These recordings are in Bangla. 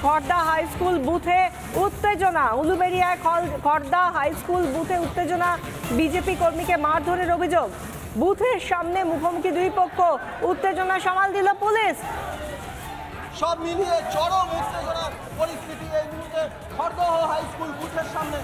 খড়দা হাই স্কুল বুথে উত্তেজনা। উলুবেড়িয়ায় খড়দা হাই স্কুল বুথে উত্তেজনা, বিজেপি কর্মীকে মারধরের অভিযোগ। বুথের সামনে মুখোমুখি দুই পক্ষ, উত্তেজনা সামাল দিল পুলিশ। সব মিলিয়ে চরম উত্তেজনার পরিস্থিতি এই মুহূর্তে খড়দহ হাই স্কুল বুথের সামনে।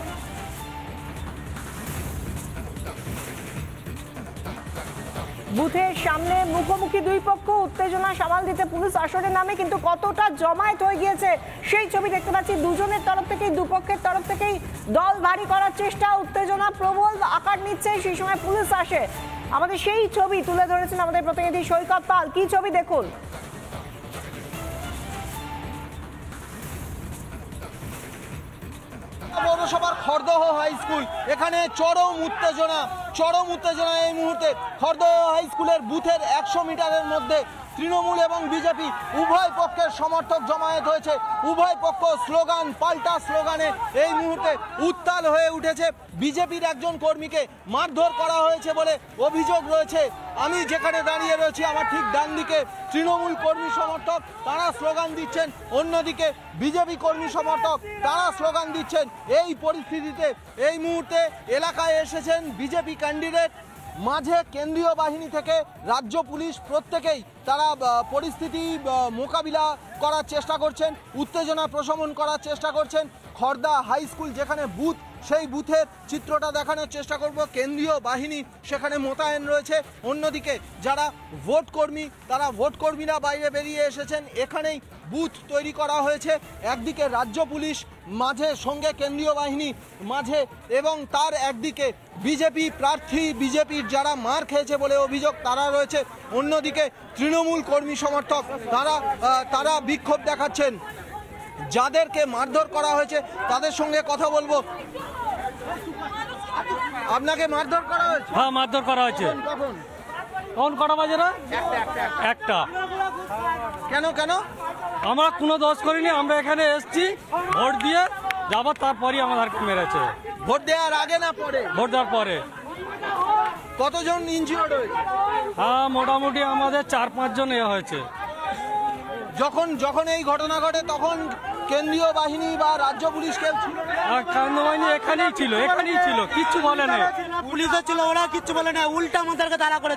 বুথের সামনে মুখোমুখি দুই পক্ষ, উত্তেজনা সামাল দিতে পুলিশ আসরে নামে, কিন্তু কতটা জমায়েত হয়ে গিয়েছে সেই ছবি দেখতে পাচ্ছি। দুজনের তরফ থেকেই, দুপক্ষের তরফ থেকেই দল ভারী করার চেষ্টা, উত্তেজনা প্রবল আকার নিচ্ছে। সেই সময় পুলিশ আসে। আমাদের সেই ছবি তুলে ধরেছেন আমাদের প্রতিনিধি সৈকত পাল। কি ছবি দেখুন। পৌরসভার খড়দহ হাই স্কুল, এখানে চরম উত্তেজনা এই মুহূর্তে। খড়দহ হাই স্কুলের বুথের 100 মিটারের মধ্যে তৃণমূল এবং বিজেপি উভয় পক্ষের সমর্থক জমায়েত হয়েছে। উভয় পক্ষ স্লোগান, পাল্টা স্লোগানে এই মুহূর্তে উত্তাল হয়ে উঠেছে। বিজেপির একজন কর্মীকে মারধর করা হয়েছে বলে অভিযোগ রয়েছে। আমি যেখানে দাঁড়িয়ে রয়েছি, আমার ঠিক ডান দিকে তৃণমূল কর্মী সমর্থক, তারা স্লোগান দিচ্ছেন। অন্যদিকে বিজেপি কর্মী সমর্থক, তারা স্লোগান দিচ্ছেন। এই পরিস্থিতিতে এই মুহূর্তে এলাকায় এসেছেন বিজেপি ক্যান্ডিডেট। মাঝে কেন্দ্রীয় বাহিনী থেকে রাজ্য পুলিশ প্রত্যেকেই তারা পরিস্থিতি মোকাবিলা করার চেষ্টা করছেন, উত্তেজনা প্রশমন করার চেষ্টা করছেন। খড়দা হাই স্কুল যেখানে বুথ, সেই বুথের চিত্রটা দেখানোর চেষ্টা করব। কেন্দ্রীয় বাহিনী সেখানে মোতায়েন রয়েছে। অন্যদিকে যারা ভোট কর্মী, তারা ভোট কর্মীরা বাইরে বেরিয়ে এসেছেন। এখানেই বুথ তৈরি করা হয়েছে। একদিকে রাজ্য পুলিশ মাঝে, সঙ্গে কেন্দ্রীয় বাহিনী মাঝে, এবং তার একদিকে বিজেপি প্রার্থী, বিজেপির যারা মার খেয়েছে বলে অভিযোগ, তারা রয়েছে। অন্যদিকে তৃণমূল কর্মী সমর্থক, তারা বিক্ষোভ দেখাচ্ছেন। যাদেরকে মারধর করা হয়েছে তাদের সঙ্গে কথা বলবো। আপনাকে মারধর করা হয়েছে? হ্যাঁ, মারধর করা হয়েছে। কখন কটা বাজে? না একটা। কেন? আমরা কোনো দোষ করিনি। আমরা এখানে এসেছি ভোট দিয়ে যাবার, তারপরই আমাদেরকে মেরেছে। ভোট দেওয়ার আগে না পরে? ভোট দেওয়ার পরে। কতজন ইনজিওর্ড হয়েছে? হ্যাঁ, মোটামুটি আমাদের 4-5 জন হয়েছে। যখন এই ঘটনা ঘটে তখন কেন্দ্রীয় বাহিনী বা রাজ্য পুলিশ কেউ ছিল না? কেন্দ্রীয় বাহিনী এখানেই ছিল, কিচ্ছু বলে না। পুলিশও ছিল, ওরা কিচ্ছু বলে না, উল্টা আমাদেরকে তাড়া করে